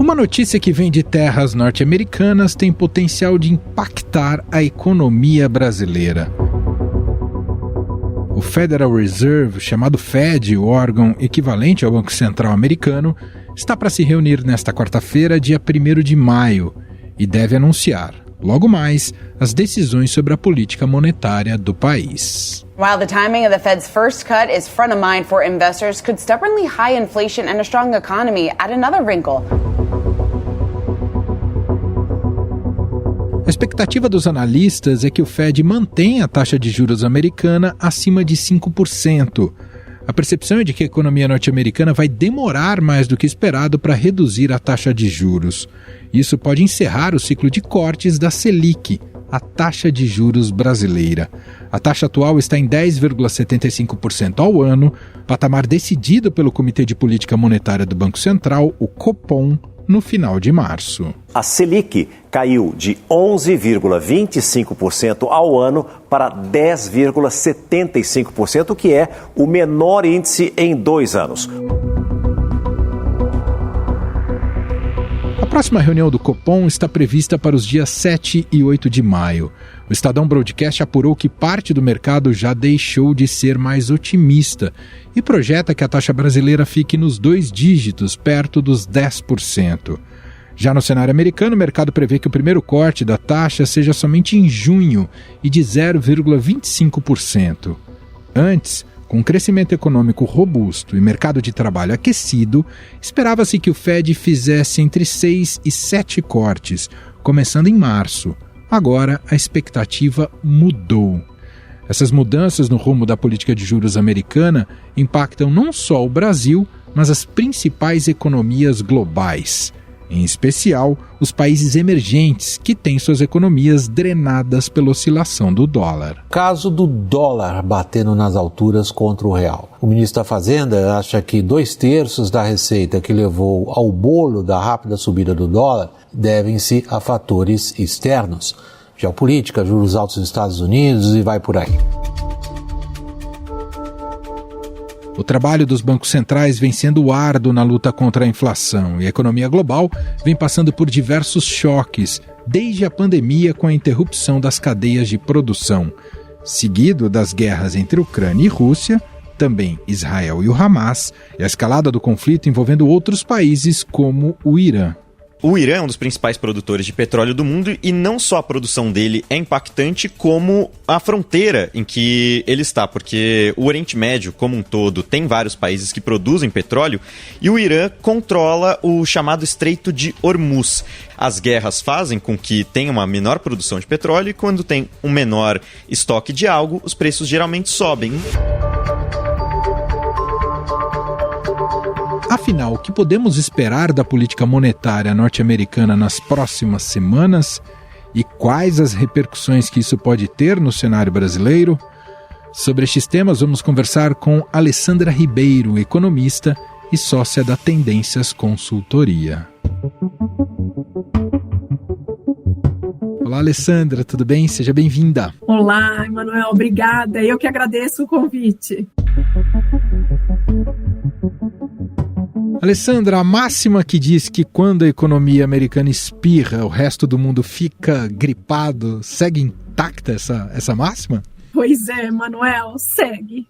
Uma notícia que vem de terras norte-americanas tem potencial de impactar a economia brasileira. O Federal Reserve, chamado Fed, o órgão equivalente ao Banco Central americano, está para se reunir nesta quarta-feira, dia 1º de maio, e deve anunciar, logo mais, as decisões sobre a política monetária do país. While the timing of the Fed's first cut is front of mind for investors, could stubbornly high inflation and a strong economy add another wrinkle? A expectativa dos analistas é que o Fed mantenha a taxa de juros americana acima de 5%. A percepção é de que a economia norte-americana vai demorar mais do que esperado para reduzir a taxa de juros. Isso pode encerrar o ciclo de cortes da Selic, a taxa de juros brasileira. A taxa atual está em 10,75% ao ano, patamar decidido pelo Comitê de Política Monetária do Banco Central, o Copom, no final de março. A Selic caiu de 11,25% ao ano para 10,75%, que é o menor índice em 2 anos. A próxima reunião do Copom está prevista para os dias 7 e 8 de maio. O Estadão Broadcast apurou que parte do mercado já deixou de ser mais otimista e projeta que a taxa brasileira fique nos 2 dígitos, perto dos 10%. Já no cenário americano, o mercado prevê que o primeiro corte da taxa seja somente em junho e de 0,25%. Antes, com um crescimento econômico robusto e mercado de trabalho aquecido, esperava-se que o Fed fizesse entre 6 e 7 cortes, começando em março. Agora, a expectativa mudou. Essas mudanças no rumo da política de juros americana impactam não só o Brasil, mas as principais economias globais. Em especial, os países emergentes, que têm suas economias drenadas pela oscilação do dólar. Caso do dólar batendo nas alturas contra o real. O ministro da Fazenda acha que 2/3 da receita que levou ao bolo da rápida subida do dólar devem-se a fatores externos. Geopolítica, juros altos nos Estados Unidos e vai por aí. O trabalho dos bancos centrais vem sendo árduo na luta contra a inflação e a economia global vem passando por diversos choques, desde a pandemia com a interrupção das cadeias de produção, seguido das guerras entre Ucrânia e Rússia, também Israel e o Hamas, e a escalada do conflito envolvendo outros países como o Irã. O Irã é um dos principais produtores de petróleo do mundo e não só a produção dele é impactante, como a fronteira em que ele está, porque o Oriente Médio, como um todo, tem vários países que produzem petróleo e o Irã controla o chamado Estreito de Hormuz. As guerras fazem com que tenha uma menor produção de petróleo e quando tem um menor estoque de algo, os preços geralmente sobem. Afinal, o que podemos esperar da política monetária norte-americana nas próximas semanas e quais as repercussões que isso pode ter no cenário brasileiro? Sobre estes temas, vamos conversar com Alessandra Ribeiro, economista e sócia da Tendências Consultoria. Olá, Alessandra, tudo bem? Seja bem-vinda. Olá, Emanuel, obrigada. Eu que agradeço o convite. Alessandra, a máxima que diz que quando a economia americana espirra, o resto do mundo fica gripado, segue intacta essa máxima? Pois é, Manuel, segue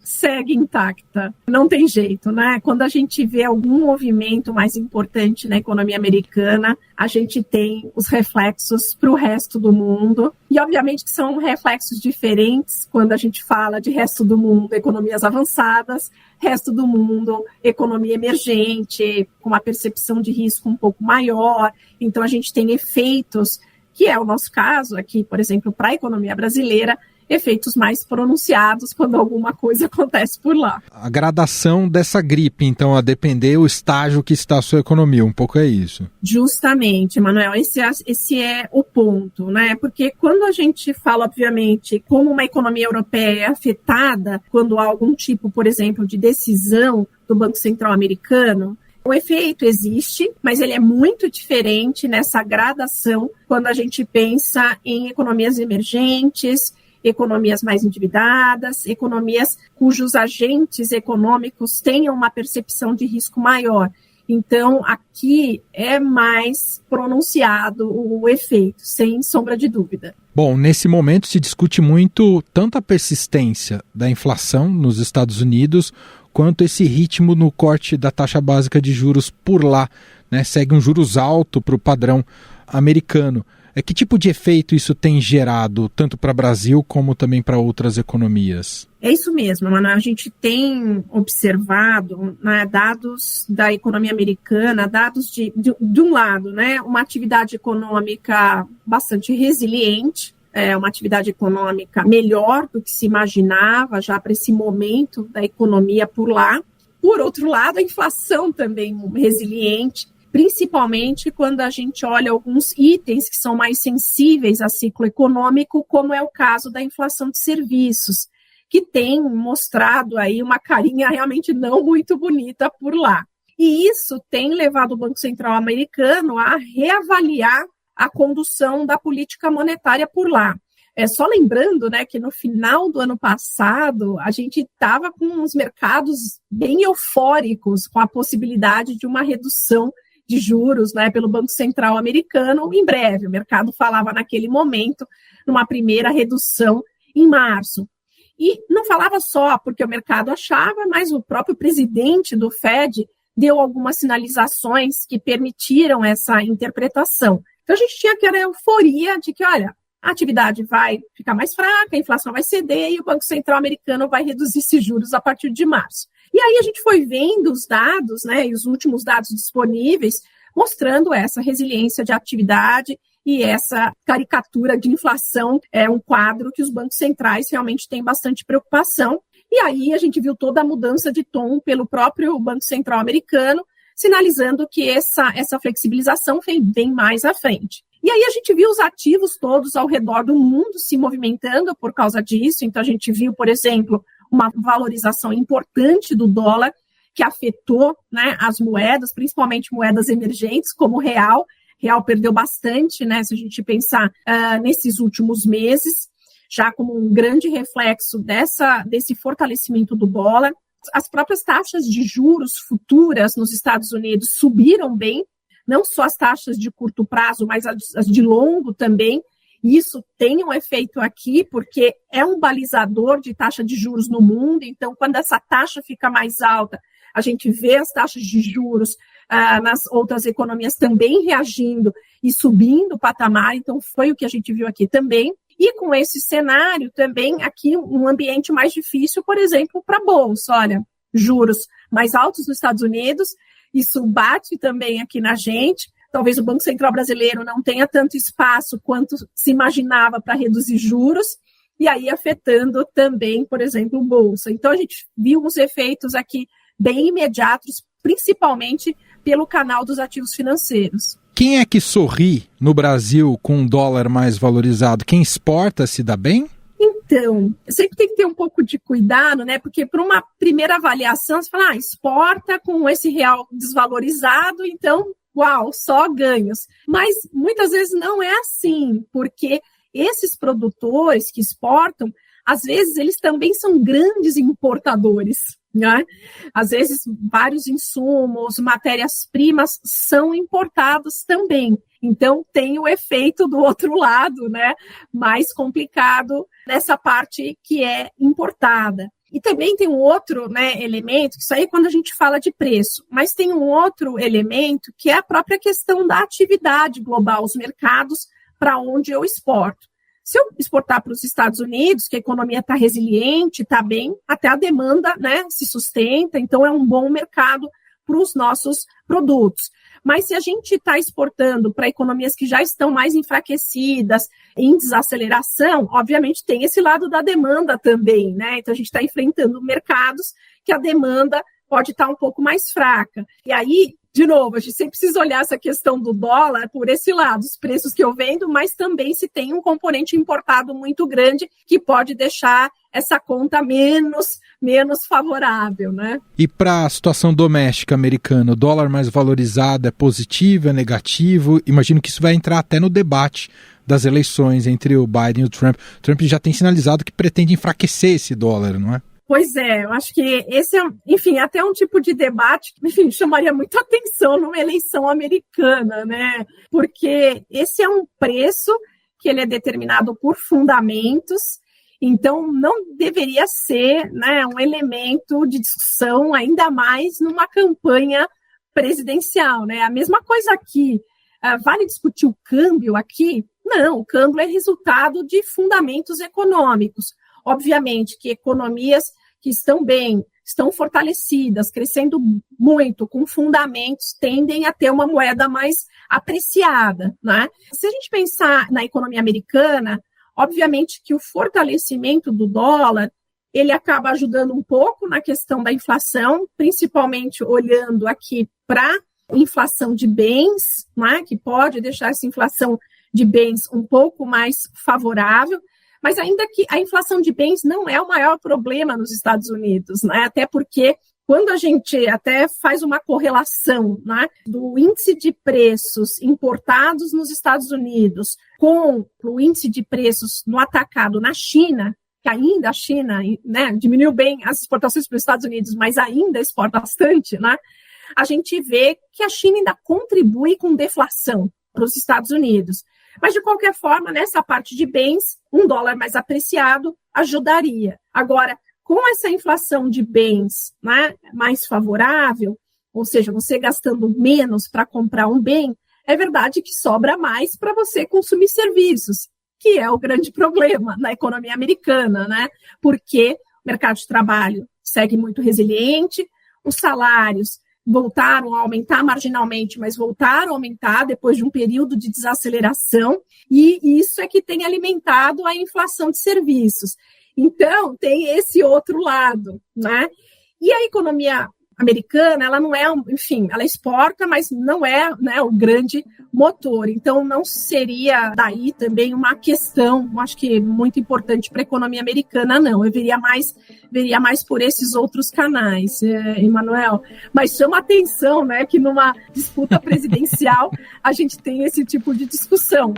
intacta. Não tem jeito, né? Quando a gente vê algum movimento mais importante na economia americana, a gente tem os reflexos para o resto do mundo. E, obviamente, que são reflexos diferentes quando a gente fala de resto do mundo, economias avançadas, resto do mundo, economia emergente, com uma percepção de risco um pouco maior. Então, a gente tem efeitos, que é o nosso caso aqui, por exemplo, para a economia brasileira, efeitos mais pronunciados quando alguma coisa acontece por lá. A gradação dessa gripe, então, a depender do estágio que está a sua economia, um pouco é isso? Justamente, Manuel, esse é o ponto, né? Porque quando a gente fala, obviamente, como uma economia europeia é afetada quando há algum tipo, por exemplo, de decisão do Banco Central americano, o efeito existe, mas ele é muito diferente nessa gradação quando a gente pensa em economias emergentes, economias mais endividadas, economias cujos agentes econômicos tenham uma percepção de risco maior. Então, aqui é mais pronunciado o efeito, sem sombra de dúvida. Bom, nesse momento se discute muito tanto a persistência da inflação nos Estados Unidos, quanto esse ritmo no corte da taxa básica de juros por lá, né? Segue um juros alto para o padrão americano. Que tipo de efeito isso tem gerado, tanto para o Brasil como também para outras economias? É isso mesmo, Manoel. A gente tem observado, né, dados da economia americana, dados de um lado, né, uma atividade econômica bastante resiliente, uma atividade econômica melhor do que se imaginava já para esse momento da economia por lá. Por outro lado, a inflação também resiliente, principalmente quando a gente olha alguns itens que são mais sensíveis a ciclo econômico, como é o caso da inflação de serviços, que tem mostrado aí uma carinha realmente não muito bonita por lá. E isso tem levado o Banco Central americano a reavaliar a condução da política monetária por lá. Só lembrando, né, que no final do ano passado a gente estava com os mercados bem eufóricos com a possibilidade de uma redução de juros, né, pelo Banco Central americano em breve. O mercado falava naquele momento numa primeira redução em março. E não falava só porque o mercado achava, mas o próprio presidente do Fed deu algumas sinalizações que permitiram essa interpretação. Então a gente tinha aquela euforia de que, olha, a atividade vai ficar mais fraca, a inflação vai ceder e o Banco Central americano vai reduzir esses juros a partir de março. E aí a gente foi vendo os dados, né, e os últimos dados disponíveis, mostrando essa resiliência de atividade e essa caricatura de inflação. É um quadro que os bancos centrais realmente têm bastante preocupação. E aí a gente viu toda a mudança de tom pelo próprio Banco Central americano, sinalizando que essa flexibilização vem mais à frente. E aí a gente viu os ativos todos ao redor do mundo se movimentando por causa disso. Então a gente viu, por exemplo, uma valorização importante do dólar, que afetou, né, as moedas, principalmente moedas emergentes, como o real. O real perdeu bastante, né, se a gente pensar nesses últimos meses, já como um grande reflexo desse fortalecimento do dólar. As próprias taxas de juros futuras nos Estados Unidos subiram bem, não só as taxas de curto prazo, mas as de longo também. Isso tem um efeito aqui, porque é um balizador de taxa de juros no mundo. Então, quando essa taxa fica mais alta, a gente vê as taxas de juros nas outras economias também reagindo e subindo o patamar. Então, foi o que a gente viu aqui também. E com esse cenário também, aqui um ambiente mais difícil, por exemplo, para a Bolsa. Olha, juros mais altos nos Estados Unidos, isso bate também aqui na gente. Talvez o Banco Central brasileiro não tenha tanto espaço quanto se imaginava para reduzir juros, e aí afetando também, por exemplo, Bolsa. Então, a gente viu uns efeitos aqui bem imediatos, principalmente pelo canal dos ativos financeiros. Quem é que sorri no Brasil com um dólar mais valorizado? Quem exporta se dá bem? Então, sempre tem que ter um pouco de cuidado, né? Porque para uma primeira avaliação, você fala, exporta com esse real desvalorizado, então, uau, só ganhos. Mas muitas vezes não é assim, porque esses produtores que exportam, às vezes eles também são grandes importadores, né? Às vezes vários insumos, matérias-primas são importados também. Então tem o efeito do outro lado, né? Mais complicado nessa parte que é importada. E também tem um outro, né, elemento, que isso aí é quando a gente fala de preço, mas tem um outro elemento que é a própria questão da atividade global, os mercados para onde eu exporto. Se eu exportar para os Estados Unidos, que a economia está resiliente, está bem, até a demanda, né, se sustenta, então é um bom mercado para os nossos produtos. Mas se a gente está exportando para economias que já estão mais enfraquecidas, em desaceleração, obviamente tem esse lado da demanda também, né? Então a gente está enfrentando mercados que a demanda pode estar um pouco mais fraca. E aí, de novo, a gente sempre precisa olhar essa questão do dólar por esse lado, os preços que eu vendo, mas também se tem um componente importado muito grande que pode deixar essa conta menos favorável, né? E para a situação doméstica americana, o dólar mais valorizado é positivo, é negativo? Imagino que isso vai entrar até no debate das eleições entre o Biden e o Trump. O Trump já tem sinalizado que pretende enfraquecer esse dólar, não é? Pois é, eu acho que esse é, enfim, até um tipo de debate que, enfim, chamaria muita atenção numa eleição americana, né? Porque esse é um preço que ele é determinado por fundamentos, então não deveria ser, né, um elemento de discussão, ainda mais numa campanha presidencial, né? A mesma coisa aqui. Vale discutir o câmbio aqui? Não, o câmbio é resultado de fundamentos econômicos. Obviamente que economias que estão bem, estão fortalecidas, crescendo muito, com fundamentos, tendem a ter uma moeda mais apreciada, né? Se a gente pensar na economia americana, obviamente que o fortalecimento do dólar, ele acaba ajudando um pouco na questão da inflação, principalmente olhando aqui para inflação de bens, né, que pode deixar essa inflação de bens um pouco mais favorável, mas ainda que a inflação de bens não é o maior problema nos Estados Unidos, né, até porque quando a gente até faz uma correlação, né, do índice de preços importados nos Estados Unidos com o índice de preços no atacado na China, que ainda a China, né, diminuiu bem as exportações para os Estados Unidos, mas ainda exporta bastante, né, a gente vê que a China ainda contribui com deflação para os Estados Unidos. Mas, de qualquer forma, nessa parte de bens, um dólar mais apreciado ajudaria. Agora, com essa inflação de bens, né, mais favorável, ou seja, você gastando menos para comprar um bem, é verdade que sobra mais para você consumir serviços, que é o grande problema na economia americana, né? Porque o mercado de trabalho segue muito resiliente, os salários voltaram a aumentar marginalmente, mas voltaram a aumentar depois de um período de desaceleração, e isso é que tem alimentado a inflação de serviços. Então, tem esse outro lado, né? E a economia americana, ela não é, enfim, ela exporta, mas não é, né, o grande motor. Então, não seria daí também uma questão, acho que muito importante para a economia americana, não. Eu veria mais por esses outros canais, Emanuel. Mas chama atenção, né, que numa disputa presidencial a gente tem esse tipo de discussão.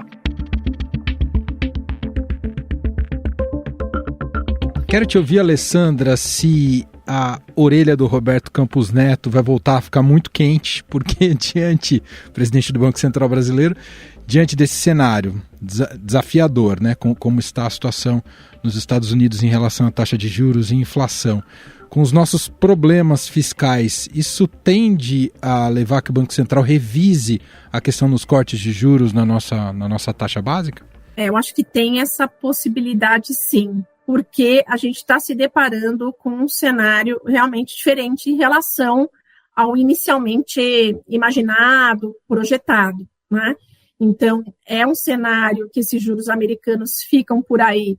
Quero te ouvir, Alessandra, se a orelha do Roberto Campos Neto vai voltar a ficar muito quente, porque presidente do Banco Central Brasileiro, diante desse cenário desafiador, né, como está a situação nos Estados Unidos em relação à taxa de juros e inflação, com os nossos problemas fiscais, isso tende a levar que o Banco Central revise a questão dos cortes de juros na nossa taxa básica? Eu acho que tem essa possibilidade, sim, porque a gente está se deparando com um cenário realmente diferente em relação ao inicialmente imaginado, projetado, né? Então, é um cenário que esses juros americanos ficam por aí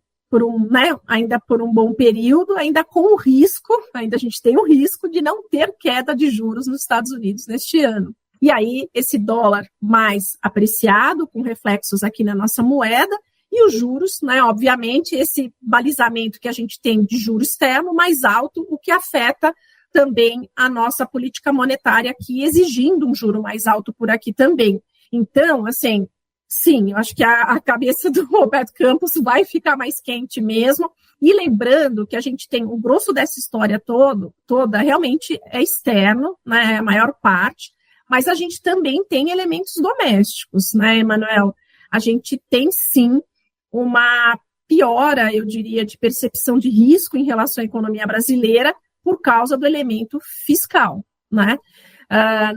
ainda por um bom período, ainda com o risco, ainda a gente tem o risco de não ter queda de juros nos Estados Unidos neste ano. E aí, esse dólar mais apreciado, com reflexos aqui na nossa moeda, e os juros, né, obviamente, esse balizamento que a gente tem de juro externo mais alto, o que afeta também a nossa política monetária aqui, exigindo um juro mais alto por aqui também. Então, assim, sim, eu acho que a cabeça do Roberto Campos vai ficar mais quente mesmo. E lembrando que a gente tem o grosso dessa história toda realmente é externo, né, a maior parte, mas a gente também tem elementos domésticos, né, Emanuel? A gente tem, sim, uma piora, eu diria, de percepção de risco em relação à economia brasileira por causa do elemento fiscal, né?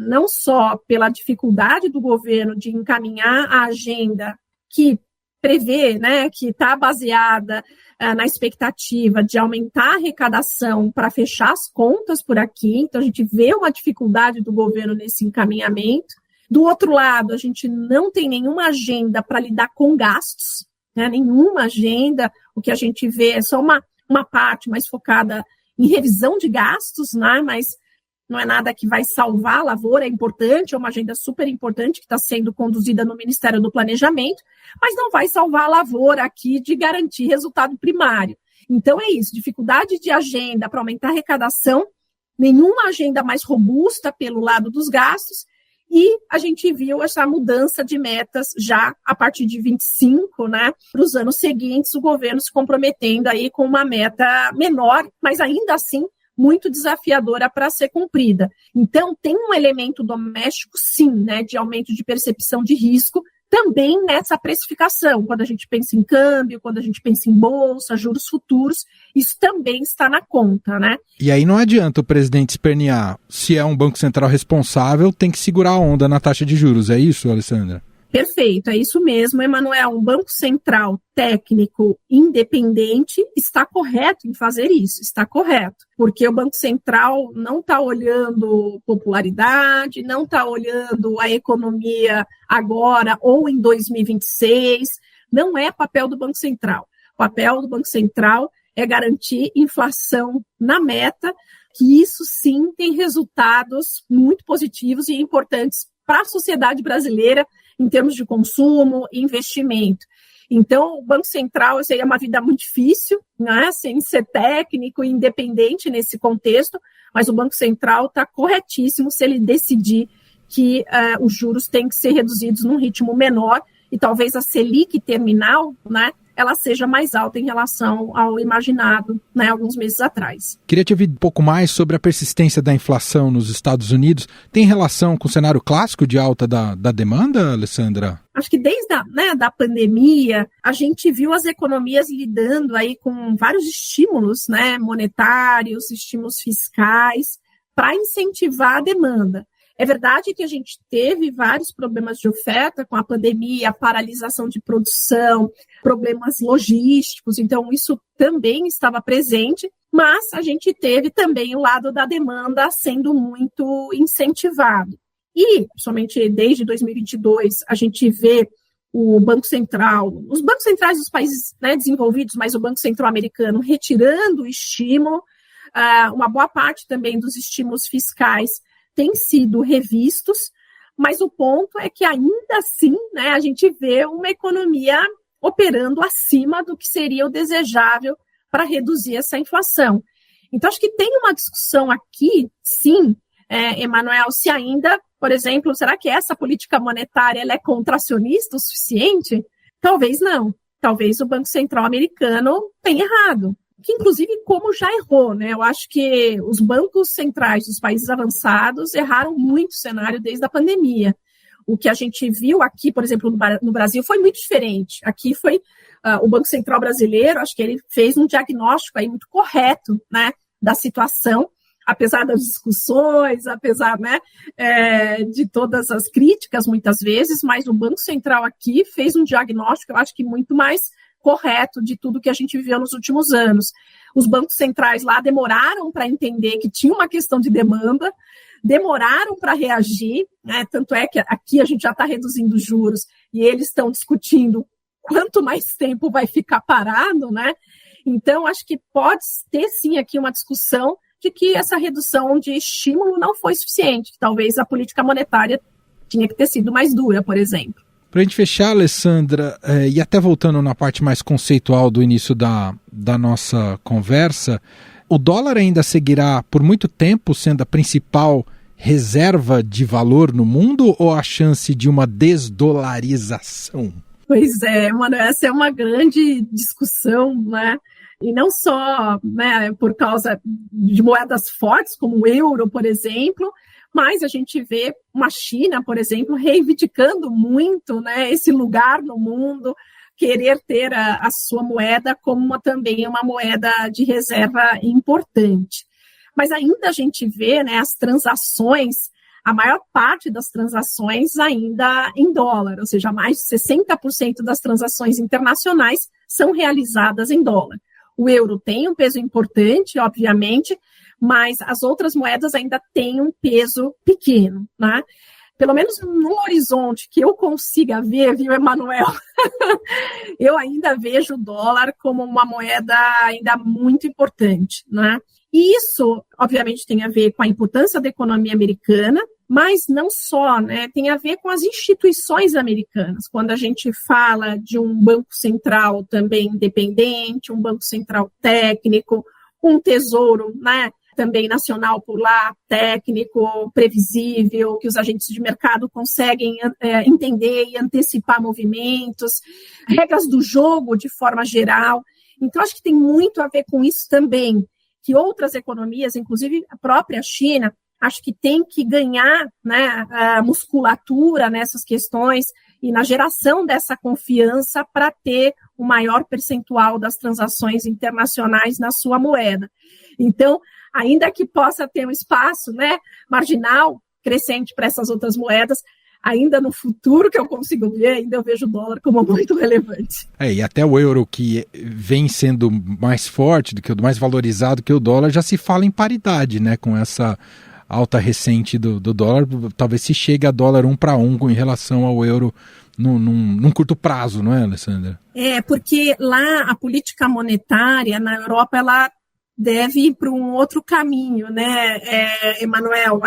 Não só pela dificuldade do governo de encaminhar a agenda que prevê, né, que está baseada na expectativa de aumentar a arrecadação para fechar as contas por aqui, então a gente vê uma dificuldade do governo nesse encaminhamento. Do outro lado, a gente não tem nenhuma agenda para lidar com gastos, né, nenhuma agenda, o que a gente vê é só uma parte mais focada em revisão de gastos, né, mas não é nada que vai salvar a lavoura, é importante, é uma agenda super importante que está sendo conduzida no Ministério do Planejamento, mas não vai salvar a lavoura aqui de garantir resultado primário. Então é isso, dificuldade de agenda para aumentar a arrecadação, nenhuma agenda mais robusta pelo lado dos gastos, E a gente viu essa mudança de metas já a partir de 25, né, para os anos seguintes, o governo se comprometendo aí com uma meta menor, mas ainda assim muito desafiadora para ser cumprida. Então, tem um elemento doméstico, sim, né, de aumento de percepção de risco, também nessa precificação, quando a gente pensa em câmbio, quando a gente pensa em bolsa, juros futuros, isso também está na conta, né? E aí não adianta o presidente espernear. Se é um banco central responsável, tem que segurar a onda na taxa de juros. É isso, Alessandra? Perfeito, é isso mesmo, Emanuel. Um banco central técnico independente está correto em fazer isso, está correto. Porque o Banco Central não está olhando popularidade, não está olhando a economia agora ou em 2026. Não é papel do Banco Central. O papel do Banco Central é garantir inflação na meta, que isso sim tem resultados muito positivos e importantes para a sociedade brasileira, em termos de consumo e investimento. Então, o Banco Central seria uma vida muito difícil, né, sem ser técnico e independente nesse contexto, mas o Banco Central está corretíssimo se ele decidir que os juros têm que ser reduzidos num ritmo menor e talvez a Selic terminal, né, ela seja mais alta em relação ao imaginado, né, alguns meses atrás. Queria te ouvir um pouco mais sobre a persistência da inflação nos Estados Unidos. Tem relação com o cenário clássico de alta da demanda, Alessandra? Acho que desde da pandemia, a gente viu as economias lidando aí com vários estímulos, né, monetários, estímulos fiscais, para incentivar a demanda. É verdade que a gente teve vários problemas de oferta com a pandemia, a paralisação de produção, problemas logísticos, então isso também estava presente, mas a gente teve também o lado da demanda sendo muito incentivado. E, somente desde 2022, a gente vê o Banco Central, os bancos centrais dos países, né, desenvolvidos, mas o Banco Central americano retirando o estímulo, uma boa parte também dos estímulos fiscais têm sido revistos, mas o ponto é que ainda assim, né, a gente vê uma economia operando acima do que seria o desejável para reduzir essa inflação. Então, acho que tem uma discussão aqui, sim, Emanuel, se ainda, por exemplo, será que essa política monetária ela é contracionista o suficiente? Talvez não. Talvez o Banco Central americano tenha errado. Que, inclusive, como já errou, né? Eu acho que os bancos centrais dos países avançados erraram muito o cenário desde a pandemia. O que a gente viu aqui, por exemplo, no Brasil, foi muito diferente. Aqui foi o Banco Central brasileiro, acho que ele fez um diagnóstico aí muito correto, né, da situação, apesar das discussões, apesar, né, de todas as críticas, muitas vezes, mas o Banco Central aqui fez um diagnóstico, eu acho que muito mais correto de tudo que a gente viveu nos últimos anos. Os bancos centrais lá demoraram para entender que tinha uma questão de demanda, demoraram para reagir, né? Tanto é que aqui a gente já está reduzindo os juros e eles estão discutindo quanto mais tempo vai ficar parado, né? Então, acho que pode ter sim aqui uma discussão de que essa redução de estímulo não foi suficiente. Talvez a política monetária tinha que ter sido mais dura, por exemplo. Para a gente fechar, Alessandra, e até voltando na parte mais conceitual do início da nossa conversa, o dólar ainda seguirá por muito tempo sendo a principal reserva de valor no mundo ou a chance de uma desdolarização? Pois é, mano, essa é uma grande discussão, né? E não só, né, por causa de moedas fortes, como o euro, por exemplo, mas a gente vê uma China, por exemplo, reivindicando muito, né, esse lugar no mundo, querer ter a sua moeda como também uma moeda de reserva importante. Mas ainda a gente vê, né, as transações, a maior parte das transações ainda em dólar, ou seja, mais de 60% das transações internacionais são realizadas em dólar. O euro tem um peso importante, obviamente, mas as outras moedas ainda têm um peso pequeno, né? Pelo menos no horizonte que eu consiga ver, viu, Emanuel? Eu ainda vejo o dólar como uma moeda ainda muito importante, né? E isso, obviamente, tem a ver com a importância da economia americana, mas não só, né? Tem a ver com as instituições americanas. Quando a gente fala de um banco central também independente, um banco central técnico, um tesouro, né, também nacional por lá, técnico, previsível, que os agentes de mercado conseguem entender e antecipar movimentos, regras do jogo de forma geral. Então, acho que tem muito a ver com isso também, que outras economias, inclusive a própria China, acho que tem que ganhar, né, a musculatura nessas questões e na geração dessa confiança para ter o maior percentual das transações internacionais na sua moeda. Então, ainda que possa ter um espaço, né, marginal, crescente para essas outras moedas, ainda no futuro que eu consigo ver, ainda eu vejo o dólar como muito relevante. E até o euro, que vem sendo mais forte, mais valorizado que o dólar, já se fala em paridade, né, com essa alta recente do dólar, talvez se chegue a dólar 1 para 1 em relação ao euro num curto prazo, não é, Alessandra? Porque lá a política monetária na Europa, ela deve ir para um outro caminho, né, Emanuel?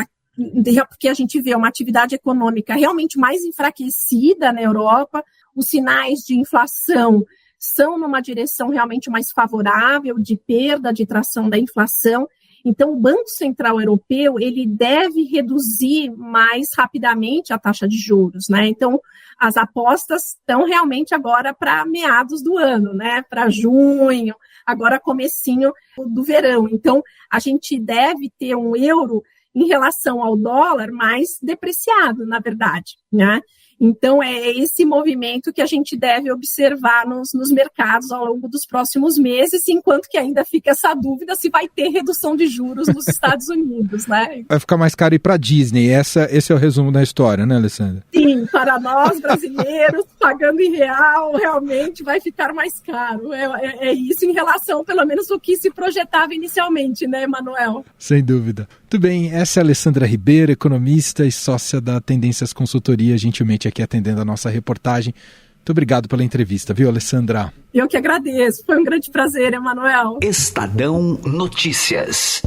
Porque a gente vê uma atividade econômica realmente mais enfraquecida na Europa, os sinais de inflação são numa direção realmente mais favorável, de perda de tração da inflação. Então, o Banco Central Europeu, ele deve reduzir mais rapidamente a taxa de juros, né? Então, as apostas estão realmente agora para meados do ano, né? Para junho, agora comecinho do verão. Então, a gente deve ter um euro em relação ao dólar mais depreciado, na verdade, né? Então, é esse movimento que a gente deve observar nos mercados ao longo dos próximos meses, enquanto que ainda fica essa dúvida se vai ter redução de juros nos Estados Unidos, né? Vai ficar mais caro ir para a Disney, esse é o resumo da história, né, Alessandra? Sim, para nós brasileiros, pagando em real, realmente vai ficar mais caro. É isso em relação, pelo menos, ao que se projetava inicialmente, né, Emanuel? Sem dúvida. Muito bem, essa é a Alessandra Ribeiro, economista e sócia da Tendências Consultoria, gentilmente aqui atendendo a nossa reportagem. Muito obrigado pela entrevista, viu, Alessandra? Eu que agradeço, foi um grande prazer, Emanuel. Estadão Notícias.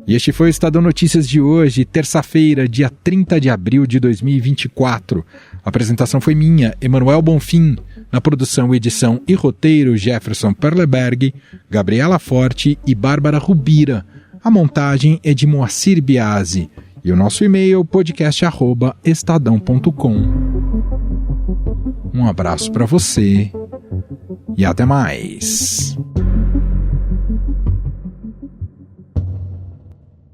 E este foi o Estadão Notícias de hoje, terça-feira, dia 30 de abril de 2024. A apresentação foi minha, Emanuel Bonfim. Na produção, edição e roteiro, Jefferson Perleberg, Gabriela Forte e Bárbara Rubira. A montagem é de Moacir Biasi. E o nosso e-mail, podcast@estadão.com. Um abraço para você e até mais.